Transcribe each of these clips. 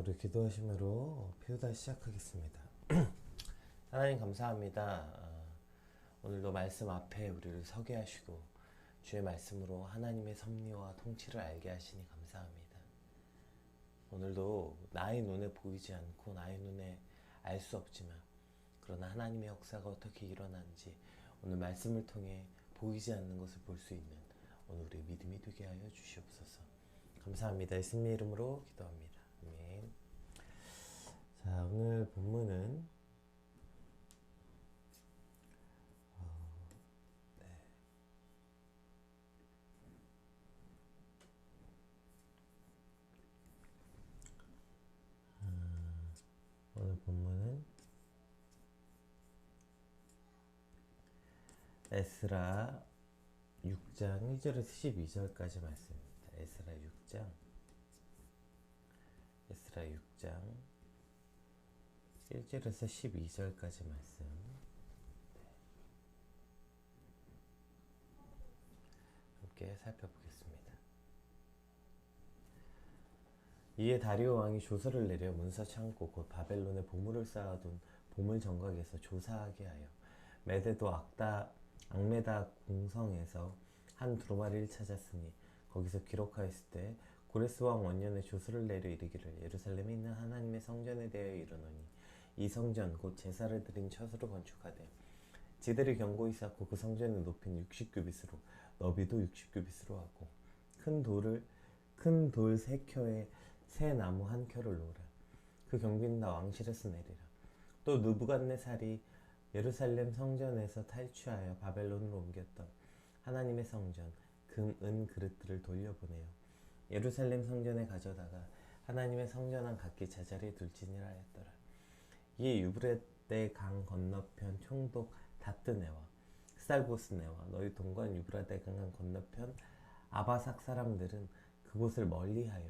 우리 기도하심으로 피우다 시작하겠습니다. 하나님 감사합니다. 오늘도 말씀 앞에 우리를 서게 하시고 주의 말씀으로 하나님의 섭리와 통치를 알게 하시니 감사합니다. 오늘도 나의 눈에 보이지 않고 나의 눈에 알 수 없지만 그러나 하나님의 역사가 어떻게 일어나는지 오늘 말씀을 통해 보이지 않는 것을 볼 수 있는 오늘 우리의 믿음이 되게 하여 주시옵소서. 감사합니다. 예수님의 이름으로 기도합니다. 아멘. 자, 오늘 본문은 오늘 본문은 에스라 6장 1절에서 12절까지 말씀입니다. 에스라 6장 1절에서 12절까지 말씀. 함께 살펴보겠습니다. 이에 다리오 왕이 조서를 내려 문서 창고 곧 바벨론에 보물을 쌓아둔 보물 정각에서 조사하게 하여 메데도 악메다 궁성에서 한 두루마리를 찾았으니 거기서 기록하였을 때 고레스 왕 원년에 조서를 내려 이르기를 예루살렘에 있는 하나님의 성전에 대하여 이르노니 이 성전 곧 제사를 드린 처소로 건축하되 지대를 견고히 쌓고 그 성전의 높이는 60규빗으로 너비도 60규빗으로 하고 큰 돌 3켜에 새 나무 1켜를 놓으라. 그 경비는 다 왕실에서 내리라. 또 느부갓네살이 예루살렘 성전에서 탈취하여 바벨론으로 옮겼던 하나님의 성전 금, 은 그릇들을 돌려보내요. 예루살렘 성전에 가져다가 하나님의 성전안 각기 제자리에 둘지니라 하였더라. 이에 유브라데 강 건너편 총독 다뜨네와 스달보스네와 너희 동관 유브라데 강 건너편 아바삭 사람들은 그곳을 멀리하여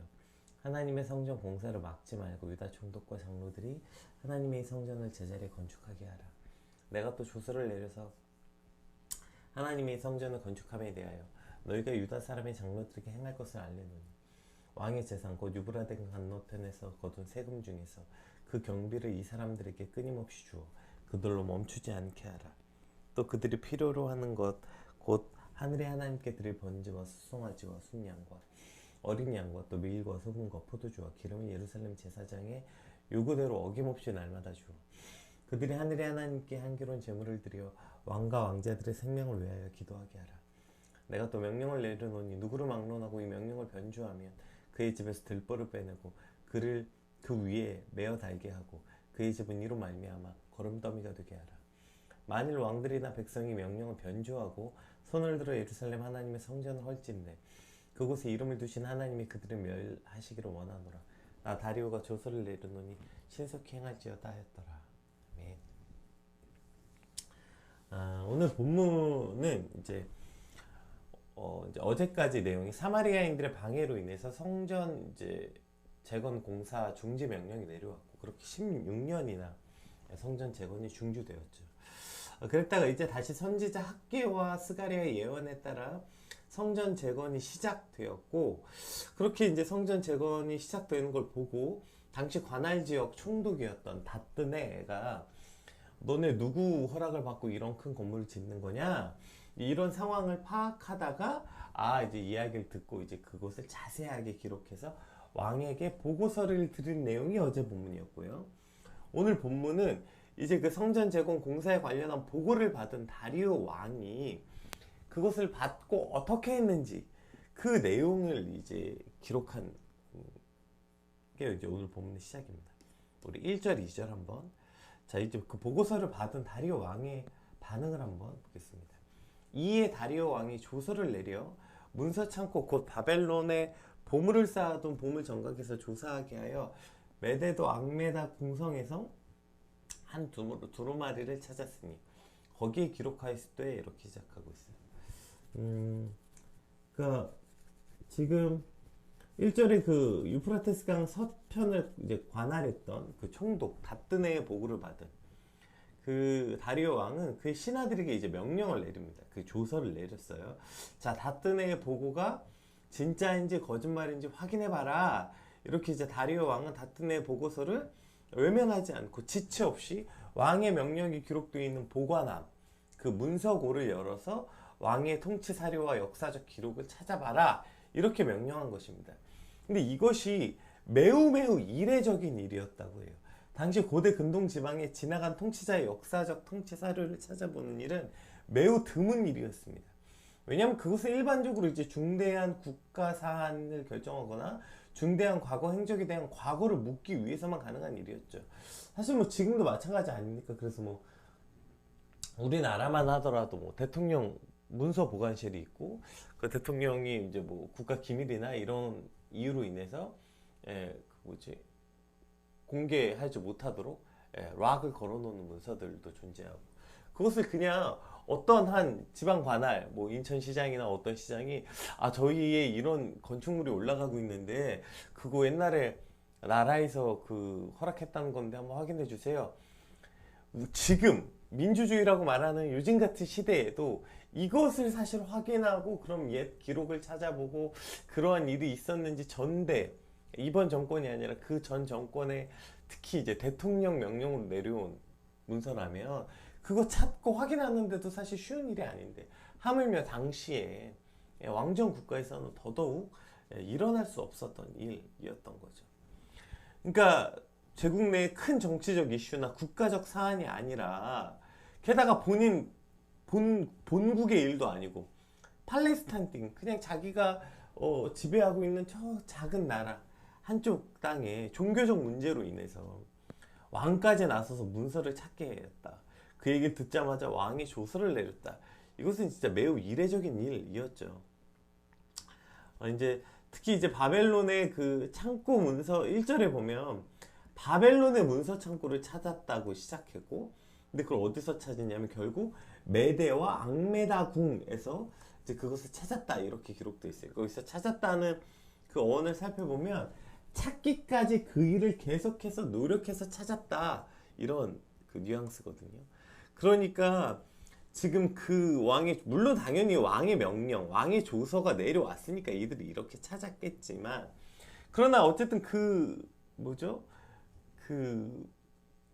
하나님의 성전 공사를 막지 말고 유다 총독과 장로들이 하나님의 성전을 제자리에 건축하게 하라. 내가 또 조서를 내려서 하나님의 성전을 건축함에 대하여 너희가 유다 사람의 장로들에게 행할 것을 알리노니 왕의 재산 곧 유브라데 건너편에서 거둔 세금 중에서 그 경비를 이 사람들에게 끊임없이 주어 그들로 멈추지 않게 하라. 또 그들이 필요로 하는 것 곧 하늘의 하나님께 드릴 번제와 수송아지와 순양과 어린 양과 또 밀과 소금과 포도주와 기름을 예루살렘 제사장의 요구대로 어김없이 날마다 주어 그들이 하늘의 하나님께 향기로운 제물을 드려 왕과 왕자들의 생명을 위하여 기도하게 하라. 내가 또 명령을 내려놓으니 누구를 막론하고 이 명령을 변주하면 그의 집에서 들보를 빼내고 그를 그 위에 메어 달게 하고 그의 집은 이로 말미암아 거름더미가 되게 하라. 만일 왕들이나 백성이 명령을 변주하고 손을 들어 예루살렘 하나님의 성전을 헐진대 그곳에 이름을 두신 하나님이 그들을 멸하시기를 원하노라. 나 다리오가 조서를 내려놓으니 신속히 행할지어다 하였더라. 아멘. 오늘 본문은 이제 어제까지 내용이 사마리아인들의 방해로 인해서 성전 이제 재건 공사 중지 명령이 내려왔고 그렇게 16년이나 성전 재건이 중지되었죠. 그랬다가 이제 다시 선지자 학개와 스가랴의 예언에 따라 성전 재건이 시작되었고 그렇게 이제 성전 재건이 시작되는 걸 보고 당시 관할 지역 총독이었던 다뜨네가 너네 누구 허락을 받고 이런 큰 건물을 짓는 거냐 이런 상황을 파악하다가 이제 이야기를 듣고 이제 그것을 자세하게 기록해서 왕에게 보고서를 드린 내용이 어제 본문이었고요. 오늘 본문은 이제 그 성전 재건 공사에 관련한 보고를 받은 다리오 왕이 그것을 받고 어떻게 했는지 그 내용을 이제 기록한 게 이제 오늘 본문의 시작입니다. 우리 1절, 2절 한번. 자, 이제 그 보고서를 받은 다리오 왕의 반응을 한번 보겠습니다. 이에 다리오 왕이 조서를 내려 문서 창고 곧 바벨론에 보물을 쌓아둔 보물 정각에서 조사하게 하여 메데도 악메다 궁성에서 한 두루마리를 찾았으니 거기에 기록하였을 때 이렇게 시작하고 있어요. 그러니까 지금 1절에 그 유프라테스 강 서편을 이제 관할했던 그 총독 다뜨네의 보고를 받은 그 다리오 왕은 그의 신하들에게 이제 명령을 내립니다. 그 조서를 내렸어요. 자, 다뜨네의 보고가 진짜인지 거짓말인지 확인해봐라. 이렇게 이제 다리오 왕은 다튼의 보고서를 외면하지 않고 지체 없이 왕의 명령이 기록되어 있는 보관함, 그 문서고를 열어서 왕의 통치 사료와 역사적 기록을 찾아봐라, 이렇게 명령한 것입니다. 근데 이것이 매우 매우 이례적인 일이었다고 해요. 당시 고대 근동 지방에 지나간 통치자의 역사적 통치 사료를 찾아보는 일은 매우 드문 일이었습니다. 왜냐하면 그것은 일반적으로 이제 중대한 국가 사안을 결정하거나 중대한 과거 행적에 대한 과거를 묻기 위해서만 가능한 일이었죠. 사실 뭐 지금도 마찬가지 아닙니까? 그래서 뭐 우리나라만 하더라도 뭐 대통령 문서 보관실이 있고, 그 대통령이 이제 뭐 국가 기밀이나 이런 이유로 인해서 그 뭐지, 공개하지 못하도록 락을 걸어놓는 문서들도 존재하고, 그것을 그냥 어떤 한 지방 관할, 뭐 인천시장이나 어떤 시장이 저희의 이런 건축물이 올라가고 있는데 그거 옛날에 나라에서 그 허락했다는 건데 한번 확인해 주세요. 지금 민주주의라고 말하는 요즘 같은 시대에도 이것을 사실 확인하고 그럼 옛 기록을 찾아보고 그러한 일이 있었는지, 전대 이번 정권이 아니라 그 전 정권에 특히 이제 대통령 명령으로 내려온 문서라면 그거 찾고 확인하는데도 사실 쉬운 일이 아닌데, 하물며 당시에 왕정 국가에서는 더더욱 일어날 수 없었던 일이었던 거죠. 그러니까 제국 내의 큰 정치적 이슈나 국가적 사안이 아니라, 게다가 본국의 일도 아니고 팔레스타인 띵, 그냥 자기가 지배하고 있는 저 작은 나라 한쪽 땅에 종교적 문제로 인해서 왕까지 나서서 문서를 찾게 했다. 그 얘기를 듣자마자 왕이 조서를 내렸다. 이것은 진짜 매우 이례적인 일이었죠. 이제 특히 이제 바벨론의 그 창고 문서 1절에 보면 바벨론의 문서 창고를 찾았다고 시작했고, 근데 그걸 어디서 찾았냐면 결국 메대와 앙메다 궁에서 이제 그것을 찾았다, 이렇게 기록되어 있어요. 거기서 찾았다는 그 어원을 살펴보면 찾기까지 그 일을 계속해서 노력해서 찾았다, 이런 그 뉘앙스거든요. 그러니까 지금 그 왕의, 물론 당연히 왕의 명령, 왕의 조서가 내려왔으니까 이들이 이렇게 찾았겠지만, 그러나 어쨌든 그 뭐죠? 그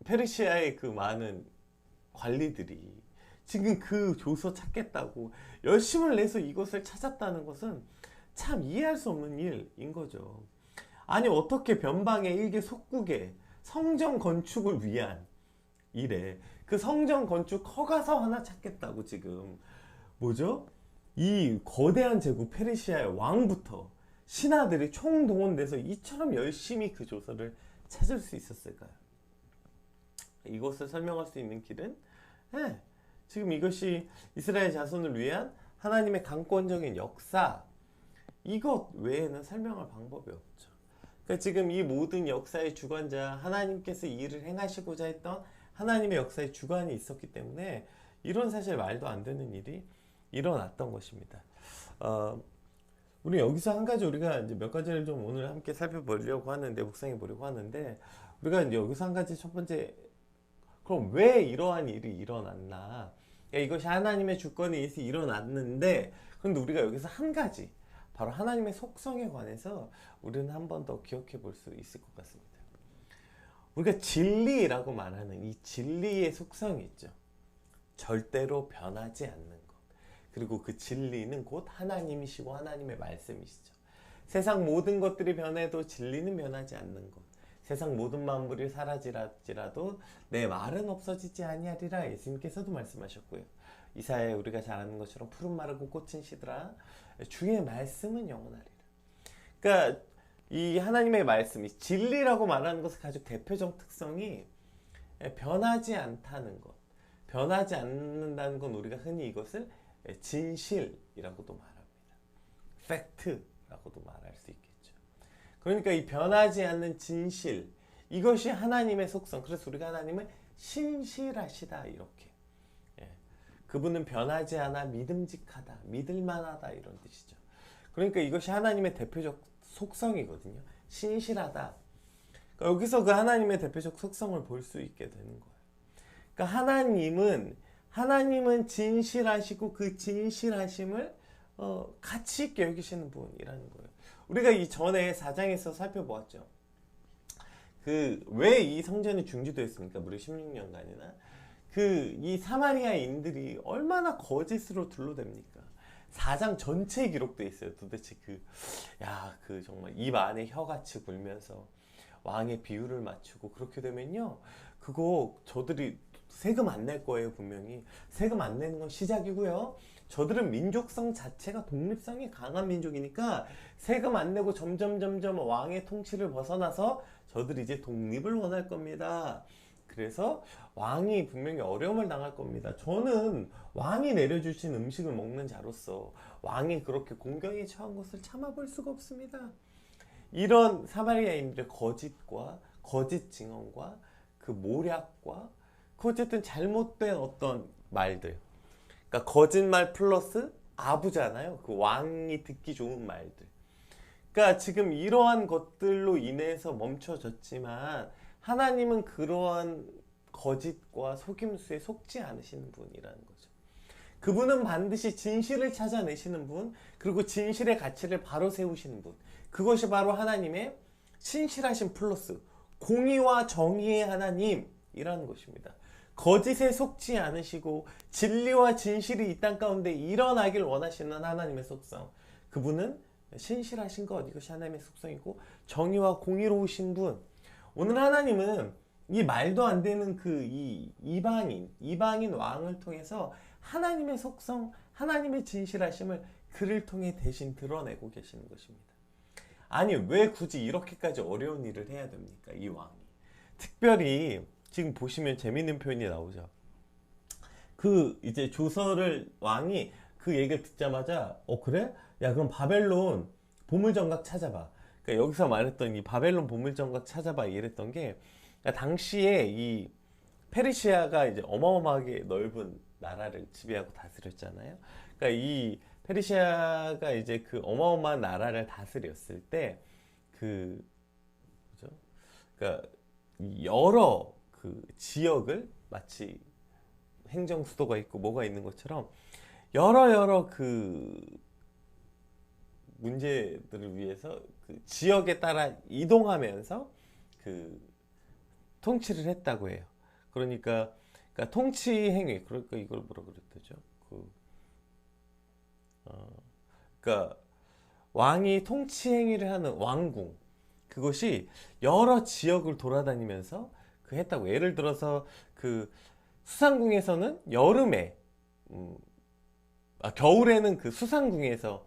페르시아의 그 많은 관리들이 지금 그 조서 찾겠다고 열심을 내서 이것을 찾았다는 것은 참 이해할 수 없는 일인 거죠. 아니 어떻게 변방의 일개 속국의 성전 건축을 위한 일에 그 성전 건축 허가서 하나 찾겠다고 지금 뭐죠? 이 거대한 제국 페르시아의 왕부터 신하들이 총동원돼서 이처럼 열심히 그 조서를 찾을 수 있었을까요? 이것을 설명할 수 있는 길은 지금 이것이 이스라엘 자손을 위한 하나님의 강권적인 역사, 이것 외에는 설명할 방법이 없죠. 그러니까 지금 이 모든 역사의 주관자, 하나님께서 이 일을 행하시고자 했던 하나님의 역사의 주관이 있었기 때문에 이런 사실 말도 안 되는 일이 일어났던 것입니다. 우리 여기서 한 가지, 우리가 이제 몇 가지를 좀 오늘 함께 살펴보려고 하는데, 묵상해 보려고 하는데, 우리가 이제 여기서 한 가지, 첫 번째, 그럼 왜 이러한 일이 일어났나? 이것이 하나님의 주권에 의해서 일어났는데, 그런데 우리가 여기서 한 가지, 바로 하나님의 속성에 관해서 우리는 한 번 더 기억해 볼 수 있을 것 같습니다. 우리가 진리라고 말하는 이 진리의 속성이 있죠. 절대로 변하지 않는 것. 그리고 그 진리는 곧 하나님이시고 하나님의 말씀이시죠. 세상 모든 것들이 변해도 진리는 변하지 않는 것. 세상 모든 만물이 사라지라도 내 말은 없어지지 아니하리라, 예수님께서도 말씀하셨고요. 이사야에 우리가 잘 아는 것처럼 푸른 마르고 꽃은 시들아 주의 말씀은 영원하리라. 그러니까 이 하나님의 말씀이 진리라고 말하는 것을 가지고 대표적 특성이 변하지 않다는 것. 변하지 않는다는 건 우리가 흔히 이것을 진실이라고도 말합니다. 팩트라고도 말할 수 있겠죠. 그러니까 이 변하지 않는 진실, 이것이 하나님의 속성. 그래서 우리가 하나님을 신실하시다, 이렇게. 그분은 변하지 않아 믿음직하다, 믿을만하다, 이런 뜻이죠. 그러니까 이것이 하나님의 대표적 속성이거든요. 신실하다. 그러니까 여기서 그 하나님의 대표적 속성을 볼 수 있게 되는 거예요. 그러니까 하나님은 진실하시고 그 진실하심을 가치 있게 여기시는 분이라는 거예요. 우리가 이 전에 4장에서 살펴보았죠. 왜 이 성전이 중지되었습니까? 무려 16년간이나. 이 사마리아인들이 얼마나 거짓으로 둘러댑니까? 4장 전체에 기록되어 있어요. 도대체 정말 입 안에 혀같이 굴면서 왕의 비유를 맞추고 그렇게 되면요. 저들이 세금 안 낼 거예요, 분명히. 세금 안 내는 건 시작이고요. 저들은 민족성 자체가 독립성이 강한 민족이니까 세금 안 내고 점점 왕의 통치를 벗어나서 저들이 이제 독립을 원할 겁니다. 그래서 왕이 분명히 어려움을 당할 겁니다. 저는 왕이 내려주신 음식을 먹는 자로서 왕이 그렇게 공경에 처한 것을 참아볼 수가 없습니다. 이런 사마리아인들의 거짓과 거짓 증언과 모략과 어쨌든 잘못된 어떤 말들, 그러니까 거짓말 플러스 아부잖아요. 왕이 듣기 좋은 말들. 그러니까 지금 이러한 것들로 인해서 멈춰졌지만 하나님은 그러한 거짓과 속임수에 속지 않으시는 분이라는 거죠. 그분은 반드시 진실을 찾아내시는 분, 그리고 진실의 가치를 바로 세우시는 분. 그것이 바로 하나님의 신실하신 플러스 공의와 정의의 하나님이라는 것입니다. 거짓에 속지 않으시고 진리와 진실이 이 땅 가운데 일어나길 원하시는 하나님의 속성. 그분은 신실하신 것, 이것이 하나님의 속성이고 정의와 공의로우신 분. 오늘 하나님은 이 말도 안 되는 이 이방인 왕을 통해서 하나님의 속성, 하나님의 진실하심을 그를 통해 대신 드러내고 계시는 것입니다. 아니, 왜 굳이 이렇게까지 어려운 일을 해야 됩니까? 이 왕이. 특별히 지금 보시면 재밌는 표현이 나오죠. 이제 조서를 왕이 그 얘기를 듣자마자 그래? 야, 그럼 바벨론 보물정각 찾아봐. 그러니까 여기서 말했던 이 바벨론 보물정각 찾아봐 이랬던 게, 그러니까 당시에 이 페르시아가 이제 어마어마하게 넓은 나라를 지배하고 다스렸잖아요. 그러니까 이 페르시아가 이제 어마어마한 나라를 다스렸을 때 그죠? 그러니까 여러 지역을 마치 행정 수도가 있고 뭐가 있는 것처럼 여러 문제들을 위해서 지역에 따라 이동하면서 통치를 했다고 해요. 그러니까 통치 행위, 그러니까 이걸 뭐라 그랬죠? 그러니까 왕이 통치 행위를 하는 왕궁, 그것이 여러 지역을 돌아다니면서 했다고. 예를 들어서 수상궁에서는 여름에 겨울에는 수상궁에서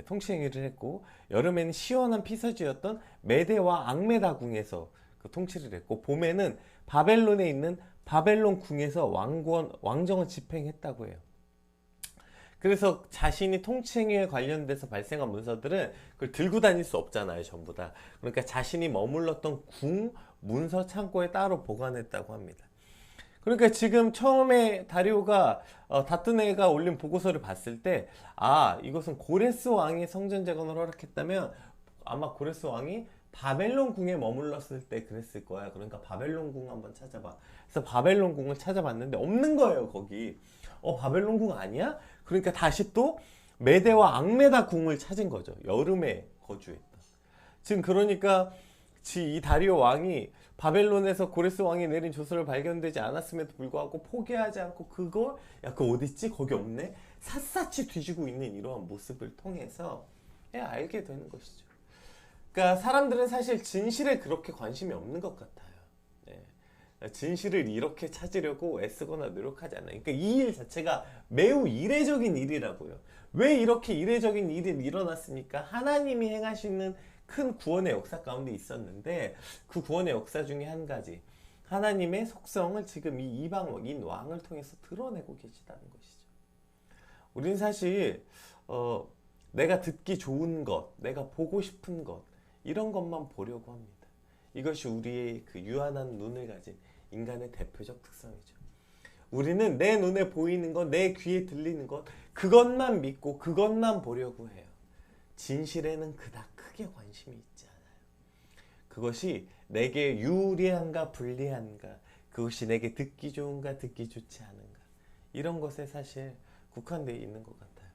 통치 행위를 했고, 여름에는 시원한 피서지였던 메대와 앙메다 궁에서 통치를 했고, 봄에는 바벨론에 있는 바벨론 궁에서 왕정을 집행했다고 해요. 그래서 자신이 통치 행위에 관련돼서 발생한 문서들은 그걸 들고 다닐 수 없잖아요, 전부 다. 그러니까 자신이 머물렀던 궁 문서 창고에 따로 보관했다고 합니다. 그러니까 지금 처음에 다리오가 다트네가 올린 보고서를 봤을 때, 이것은 고레스 왕의 성전 재건을 허락했다면 아마 고레스 왕이 바벨론 궁에 머물렀을 때 그랬을 거야. 그러니까 바벨론 궁 한번 찾아봐. 그래서 바벨론 궁을 찾아봤는데 없는 거예요, 거기. 바벨론 궁 아니야? 그러니까 다시 또 메대와 앙메다 궁을 찾은 거죠. 여름에 거주했던. 지금 그러니까 이 다리오 왕이 바벨론에서 고레스 왕이 내린 조서를 발견되지 않았음에도 불구하고 포기하지 않고 그거 어딨지? 거기 없네? 샅샅이 뒤지고 있는 이러한 모습을 통해서 알게 되는 것이죠. 그러니까 사람들은 사실 진실에 그렇게 관심이 없는 것 같아요. 진실을 이렇게 찾으려고 애쓰거나 노력하지 않아요. 그러니까 이 일 자체가 매우 이례적인 일이라고요. 왜 이렇게 이례적인 일이 일어났습니까? 하나님이 행하시는 큰 구원의 역사 가운데 있었는데, 그 구원의 역사 중에 한 가지, 하나님의 속성을 지금 이 이방인 왕을 통해서 드러내고 계시다는 것이죠. 우리는 사실 내가 듣기 좋은 것, 내가 보고 싶은 것, 이런 것만 보려고 합니다. 이것이 우리의 유한한 눈을 가진 인간의 대표적 특성이죠. 우리는 내 눈에 보이는 것, 내 귀에 들리는 것, 그것만 믿고 그것만 보려고 해요. 진실에는 그닥 크게 관심이 있지 않아요. 그것이 내게 유리한가 불리한가, 그것이 내게 듣기 좋은가 듣기 좋지 않은가, 이런 것에 사실 국한되어 있는 것 같아요.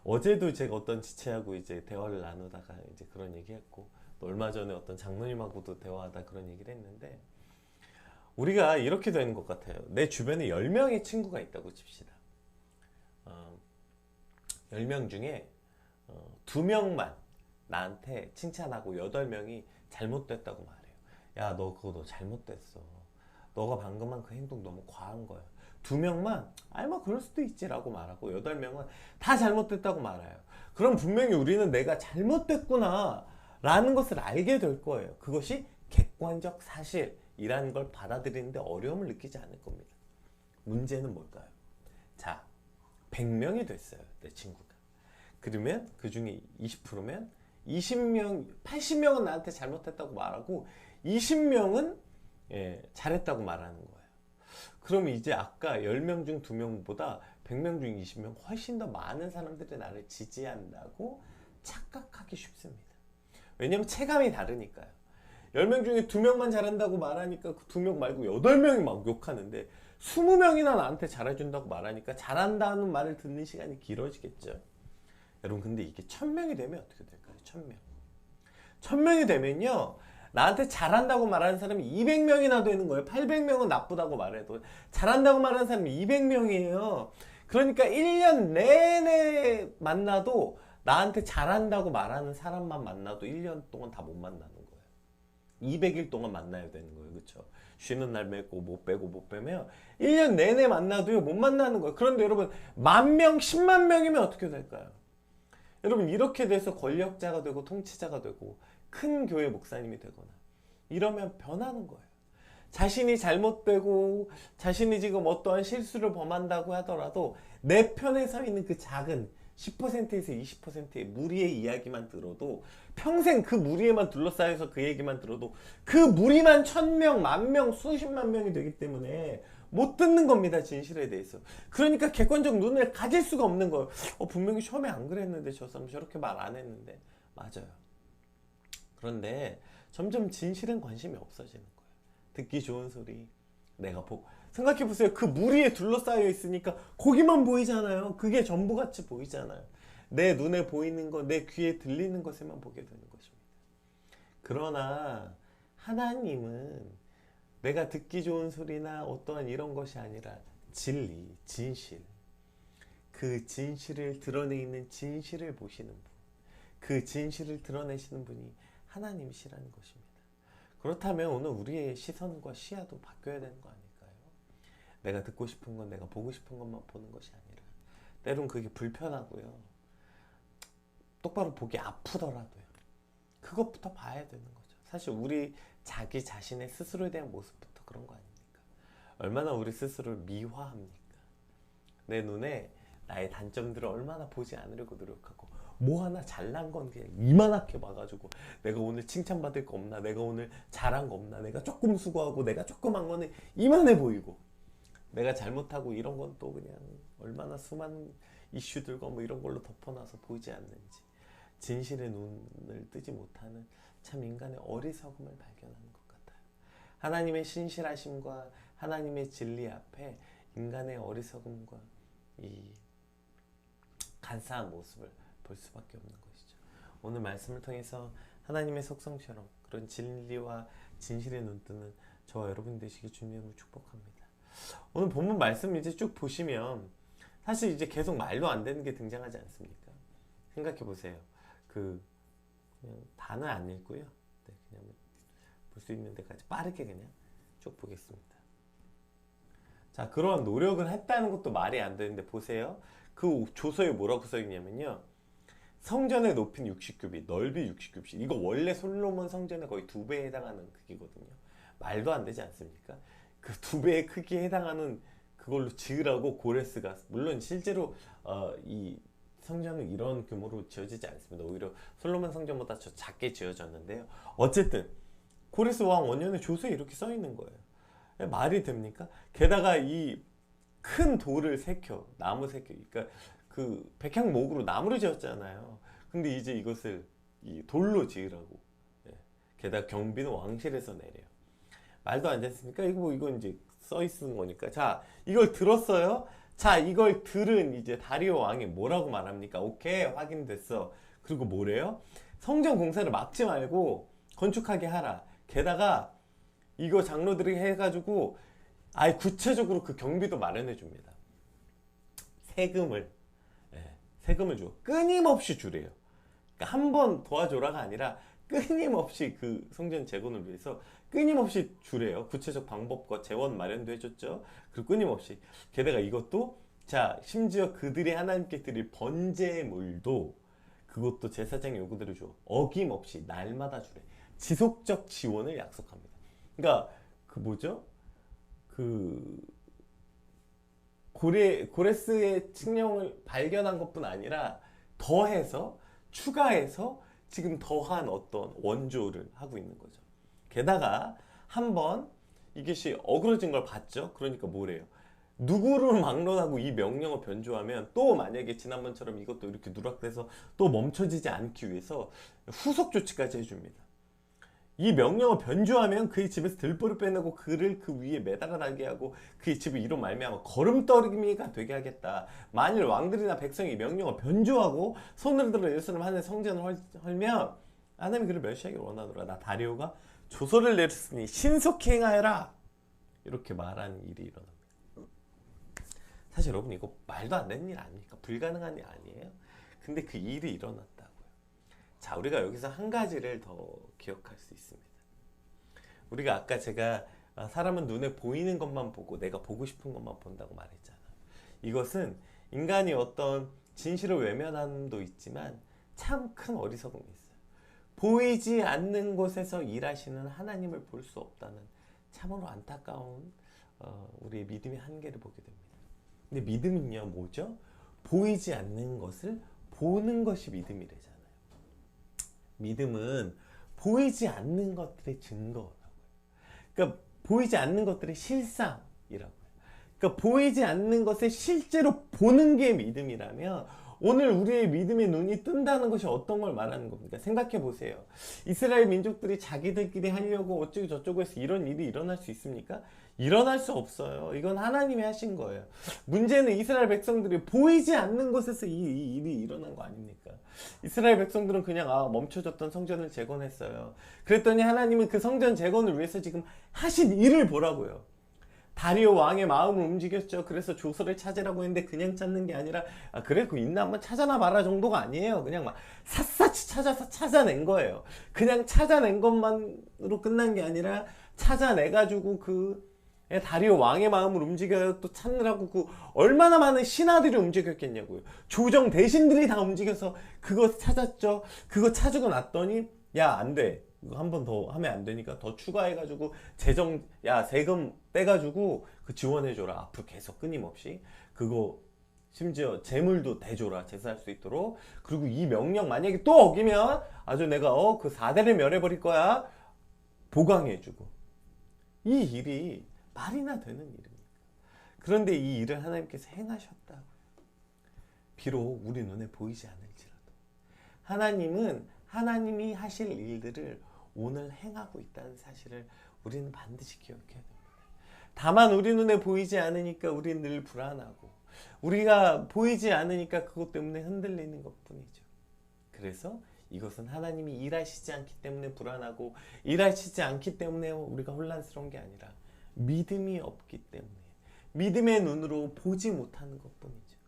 어제도 제가 어떤 지체하고 이제 대화를 나누다가 이제 그런 얘기했고, 또 얼마 전에 어떤 장로님하고도 대화하다 그런 얘기를 했는데, 우리가 이렇게 되는 것 같아요. 내 주변에 10명의 친구가 있다고 칩시다. 10명 중에 2명만 나한테 칭찬하고 8명이 잘못됐다고 말해요. 야, 너 그거 너 잘못됐어. 너가 방금 한 그 행동 너무 과한 거야. 2명만 아니 뭐 그럴 수도 있지 라고 말하고 8명은 다 잘못됐다고 말해요. 그럼 분명히 우리는 내가 잘못됐구나 라는 것을 알게 될 거예요. 그것이 객관적 사실이라는 걸 받아들이는데 어려움을 느끼지 않을 겁니다. 문제는 뭘까요? 자, 100명이 됐어요, 내 친구가. 그러면 그 중에 20%면 20명, 80명은 나한테 잘못했다고 말하고 20명은 잘했다고 말하는 거예요. 그럼 이제 아까 10명 중 2명보다 100명 중 20명 훨씬 더 많은 사람들이 나를 지지한다고 착각하기 쉽습니다. 왜냐면 체감이 다르니까요. 10명 중에 2명만 잘한다고 말하니까 그 2명 말고 8명이 막 욕하는데 20명이나 나한테 잘해준다고 말하니까 잘한다는 말을 듣는 시간이 길어지겠죠. 여러분, 근데 이게 1000명이 되면 어떻게 될까요? 1000명. 1000명이 되면요, 나한테 잘한다고 말하는 사람이 200명이나 되는 거예요. 800명은 나쁘다고 말해도 잘한다고 말하는 사람이 200명이에요. 그러니까 1년 내내 만나도 나한테 잘한다고 말하는 사람만 만나도 1년 동안 다 못 만나는 거예요. 200일 동안 만나야 되는 거예요. 그렇죠? 쉬는 날 빼고 못 빼면 1년 내내 만나도요 못 만나는 거예요. 그런데 여러분, 10,000명, 10만 명이면 어떻게 될까요? 여러분, 이렇게 돼서 권력자가 되고 통치자가 되고 큰 교회 목사님이 되거나 이러면 변하는 거예요. 자신이 잘못되고 자신이 지금 어떠한 실수를 범한다고 하더라도 내 편에 서 있는 그 작은 10%에서 20%의 무리의 이야기만 들어도, 평생 그 무리에만 둘러싸여서 그 얘기만 들어도 그 무리만 1000명, 10,000명, 수십만 명이 되기 때문에 못 듣는 겁니다, 진실에 대해서. 그러니까 객관적 눈을 가질 수가 없는 거예요. 분명히 처음에 안 그랬는데 저 사람 저렇게 말 안 했는데. 맞아요. 그런데 점점 진실엔 관심이 없어지는 거예요. 듣기 좋은 소리, 내가 생각해보세요. 그 무리에 둘러싸여 있으니까 거기만 보이잖아요. 그게 전부같이 보이잖아요. 내 눈에 보이는 것, 내 귀에 들리는 것에만 보게 되는 것입니다. 그러나 하나님은 내가 듣기 좋은 소리나 어떠한 이런 것이 아니라 진리, 진실, 그 진실을 드러내는 진실을 보시는 분, 그 진실을 드러내시는 분이 하나님이시라는 것입니다. 그렇다면 오늘 우리의 시선과 시야도 바뀌어야 되는 거 아닐까요? 내가 듣고 싶은 건, 내가 보고 싶은 것만 보는 것이 아니라 때론 그게 불편하고요, 똑바로 보기 아프더라도요, 그것부터 봐야 되는 거죠. 사실 우리 자기 자신의 스스로에 대한 모습부터 그런 거 아닙니까? 얼마나 우리 스스로를 미화합니까? 내 눈에 나의 단점들을 얼마나 보지 않으려고 노력하고, 뭐 하나 잘난 건 그냥 이만하게 봐가지고 내가 오늘 칭찬받을 거 없나, 내가 오늘 잘한 거 없나, 내가 조금 수고하고 내가 조금 한 거는 이만해 보이고, 내가 잘못하고 이런 건 또 그냥 얼마나 수많은 이슈들과 뭐 이런 걸로 덮어놔서 보이지 않는지, 진실의 눈을 뜨지 못하는 참 인간의 어리석음을 발견하는 것 같아요. 하나님의 신실하심과 하나님의 진리 앞에 인간의 어리석음과 이 간사한 모습을 볼 수밖에 없는 것이죠. 오늘 말씀을 통해서 하나님의 속성처럼 그런 진리와 진실의 눈뜨는 저와 여러분 되시기 주님으로 축복합니다. 오늘 본문 말씀 이제 쭉 보시면 사실 이제 계속 말도 안 되는 게 등장하지 않습니까? 생각해 보세요. 그냥 단어 안 읽고요. 네, 그냥 볼 수 있는 데까지 빠르게 그냥 쭉 보겠습니다. 자, 그러한 노력을 했다는 것도 말이 안 되는데 보세요. 그 조서에 뭐라고 써 있냐면요, 성전의 높이는 60규빗, 넓이 60규빗. 이거 원래 솔로몬 성전의 거의 2배에 해당하는 크기거든요. 말도 안 되지 않습니까? 그 2배의 크기에 해당하는 그걸로 지으라고 고레스가, 물론 실제로 이 성전은 이런 규모로 지어지지 않습니다. 오히려 솔로몬 성전보다 더 작게 지어졌는데요. 어쨌든 고레스 왕 원년에 조서에 이렇게 써 있는 거예요. 말이 됩니까? 게다가 이 큰 돌을 새겨, 나무 새겨, 그러니까 그 백향목으로 나무를 지었잖아요. 근데 이제 이것을 이 돌로 지으라고. 게다가 경비는 왕실에서 내려요. 말도 안 됐습니까? 이거 이건 이제 써 있는 거니까. 자, 이걸 들었어요. 자, 이걸 들은 이제 다리오 왕이 뭐라고 말합니까? 오케이, 확인됐어. 그리고 뭐래요? 성전 공사를 막지 말고 건축하게 하라. 게다가 이거 장로들이 해가지고 아예 구체적으로 그 경비도 마련해 줍니다. 세금을, 예, 세금을 줘. 끊임없이 주래요. 그러니까 한 번 도와줘라가 아니라 끊임없이 그 성전 재건을 위해서 끊임없이 주래요. 구체적 방법과 재원 마련도 해줬죠. 그리고 끊임없이. 게다가 이것도, 자, 심지어 그들이 하나님께 드릴 번제물도 그것도 제사장의 요구대로 줘. 어김없이 날마다 주래. 지속적 지원을 약속합니다. 그러니까 그 뭐죠? 그 고레스의 칙령을 발견한 것뿐 아니라 더해서 추가해서 지금 더한 어떤 원조를 하고 있는 거죠. 게다가 한번 이것이 어그러진 걸 봤죠. 그러니까 뭐래요? 누구를 막론하고 이 명령을 변조하면 또 만약에 지난번처럼 이것도 이렇게 누락돼서 또 멈춰지지 않기 위해서 후속 조치까지 해줍니다. 이 명령을 변조하면 그의 집에서 들보를 빼내고 그를 그 위에 매달아 달게 하고 그의 집을 이로 말미암아 걸음더미가 되게 하겠다. 만일 왕들이나 백성이 명령을 변조하고 손을 들어 예루살렘 하늘 성전을 헐면 하나님이 그를 멸시하기를 원하노라. 나 다리오가 조서를 내렸으니 신속히 행하여라. 이렇게 말하는 일이 일어납니다. 사실 여러분 이거 말도 안 되는 일 아닙니까? 불가능한 일 아니에요? 근데 그 일이 일어났다고요. 자, 우리가 여기서 한 가지를 더 기억할 수 있습니다. 우리가 아까 제가 사람은 눈에 보이는 것만 보고 내가 보고 싶은 것만 본다고 말했잖아요. 이것은 인간이 어떤 진실을 외면함도 있지만 참 큰 어리석음이 있어요. 보이지 않는 곳에서 일하시는 하나님을 볼 수 없다는 참으로 안타까운 우리의 믿음의 한계를 보게 됩니다. 근데 믿음은요 뭐죠? 보이지 않는 것을 보는 것이 믿음이래잖아요. 믿음은 보이지 않는 것들의 증거라고요. 그러니까 보이지 않는 것들의 실상이라고요. 그러니까 보이지 않는 것을 실제로 보는 게 믿음이라면 오늘 우리의 믿음의 눈이 뜬다는 것이 어떤 걸 말하는 겁니까? 생각해 보세요. 이스라엘 민족들이 자기들끼리 하려고 어쩌고 저쩌고 해서 이런 일이 일어날 수 있습니까? 일어날 수 없어요. 이건 하나님이 하신 거예요. 문제는 이스라엘 백성들이 보이지 않는 곳에서 이 일이 일어난 거 아닙니까? 이스라엘 백성들은 그냥 멈춰졌던 성전을 재건했어요. 그랬더니 하나님은 그 성전 재건을 위해서 지금 하신 일을 보라고요. 다리오 왕의 마음을 움직였죠. 그래서 조서를 찾으라고 했는데 그냥 찾는 게 아니라 그래 그 있나 한번 찾아나 봐라 정도가 아니에요. 그냥 막 샅샅이 찾아서 찾아낸 거예요. 그냥 찾아낸 것만으로 끝난 게 아니라 찾아내가지고 그 다리오 왕의 마음을 움직여요. 또 찾느라고 그 얼마나 많은 신하들이 움직였겠냐고요. 조정 대신들이 다 움직여서 그거 찾았죠. 그거 찾고 났더니 야, 안 돼. 이거 한 번 더 하면 안 되니까 더 추가해가지고 세금 떼가지고 그 지원해줘라. 앞으로 계속 끊임없이. 그거 심지어 재물도 대줘라. 제사할 수 있도록. 그리고 이 명령 만약에 또 어기면 아주 내가 그 4대를 멸해버릴 거야. 보강해주고. 이 일이 말이나 되는 일입니까? 그런데 이 일을 하나님께서 행하셨다고요. 비록 우리 눈에 보이지 않을지라도. 하나님은 하나님이 하실 일들을 오늘 행하고 있다는 사실을 우리는 반드시 기억해야 됩니다. 다만 우리 눈에 보이지 않으니까 우리는 늘 불안하고 우리가 보이지 않으니까 그것 때문에 흔들리는 것뿐이죠. 그래서 이것은 하나님이 일하시지 않기 때문에 불안하고 일하시지 않기 때문에 우리가 혼란스러운 게 아니라 믿음이 없기 때문에 믿음의 눈으로 보지 못하는 것뿐이죠.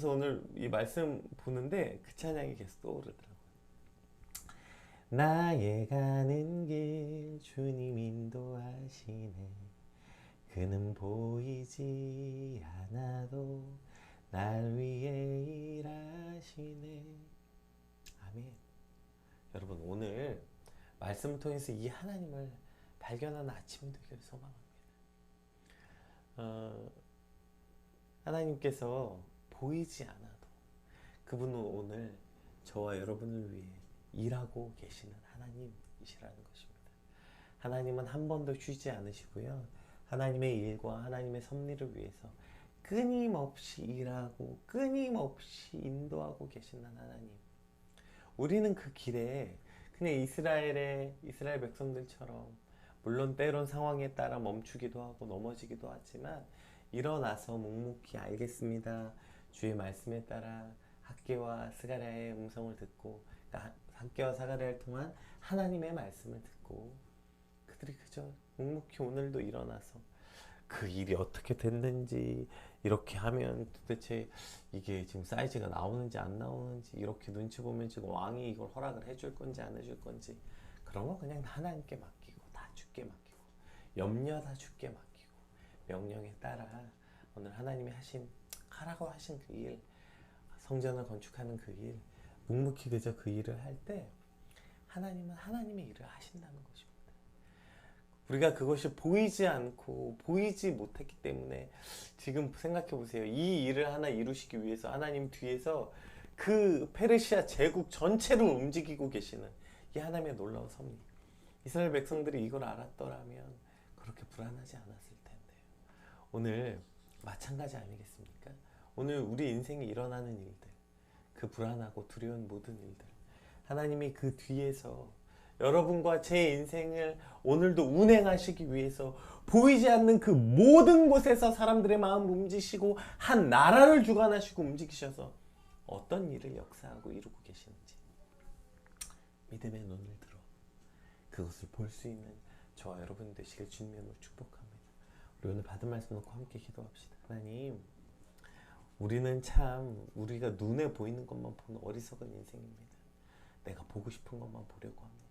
오늘 이 말씀 보는데 그 찬양이 계속 떠오르더라고요. 나의 가는 길 주님 인도하시네. 그는 보이지 않아도 날 위해 일하시네. 아멘. 여러분 오늘 말씀을 통해서 이 하나님을 발견하는 아침이 되기를 소망합니다. 하나님께서 보이지 않아도 그분은 오늘 저와 여러분을 위해 일하고 계시는 하나님이시라는 것입니다. 하나님은 한 번도 쉬지 않으시고요. 하나님의 일과 하나님의 섭리를 위해서 끊임없이 일하고 끊임없이 인도하고 계시는 하나님. 우리는 그 길에 그냥 이스라엘 백성들처럼 물론 때론 상황에 따라 멈추기도 하고 넘어지기도 하지만 일어나서 묵묵히 알겠습니다. 주의 말씀에 따라 학개와 스가랴의 음성을 듣고, 그러니까 학개와 스가랴를 통한 하나님의 말씀을 듣고, 그들이 그저 묵묵히 오늘도 일어나서 그 일이 어떻게 됐는지, 이렇게 하면 도대체 이게 지금 사이즈가 나오는지 안 나오는지, 이렇게 눈치 보면 지금 왕이 이걸 허락을 해줄 건지 안 해줄 건지, 그런 거 그냥 하나님께 맡기고, 다 주께 맡기고, 염려 다 주께 맡기고, 명령에 따라 오늘 하나님이 하라고 하신 그 일, 성전을 건축하는 그 일, 묵묵히 그저 그 일을 할 때 하나님은 하나님의 일을 하신다는 것입니다. 우리가 그것이 보이지 않고 보이지 못했기 때문에 지금 생각해 보세요. 이 일을 하나 이루시기 위해서 하나님 뒤에서 그 페르시아 제국 전체를 움직이고 계시는 이 하나님의 놀라운 섭리. 이스라엘 백성들이 이걸 알았더라면 그렇게 불안하지 않았을 텐데요. 오늘 마찬가지 아니겠습니까? 오늘 우리 인생에 일어나는 일들, 그 불안하고 두려운 모든 일들, 하나님이 그 뒤에서 여러분과 제 인생을 오늘도 운행하시기 위해서 보이지 않는 그 모든 곳에서 사람들의 마음을 움직이시고 한 나라를 주관하시고 움직이셔서 어떤 일을 역사하고 이루고 계시는지 믿음의 눈을 들어 그것을 볼 수 있는 저와 여러분 되시길 주님으로 축복합니다. 우리 오늘 받은 말씀 놓고 함께 기도합시다. 하나님, 우리는 참 우리가 눈에 보이는 것만 보는 어리석은 인생입니다. 내가 보고 싶은 것만 보려고 합니다.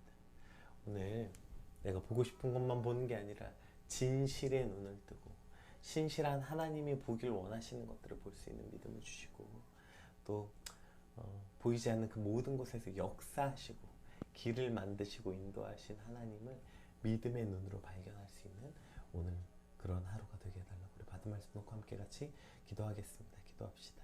오늘 내가 보고 싶은 것만 보는 게 아니라 진실의 눈을 뜨고 신실한 하나님이 보길 원하시는 것들을 볼 수 있는 믿음을 주시고, 또 보이지 않는 그 모든 곳에서 역사하시고 길을 만드시고 인도하신 하나님을 믿음의 눈으로 발견할 수 있는 오늘 그런 하루가 되게 해달라고 우리 받은 말씀 놓고 함께 같이 기도하겠습니다. 기도합시다.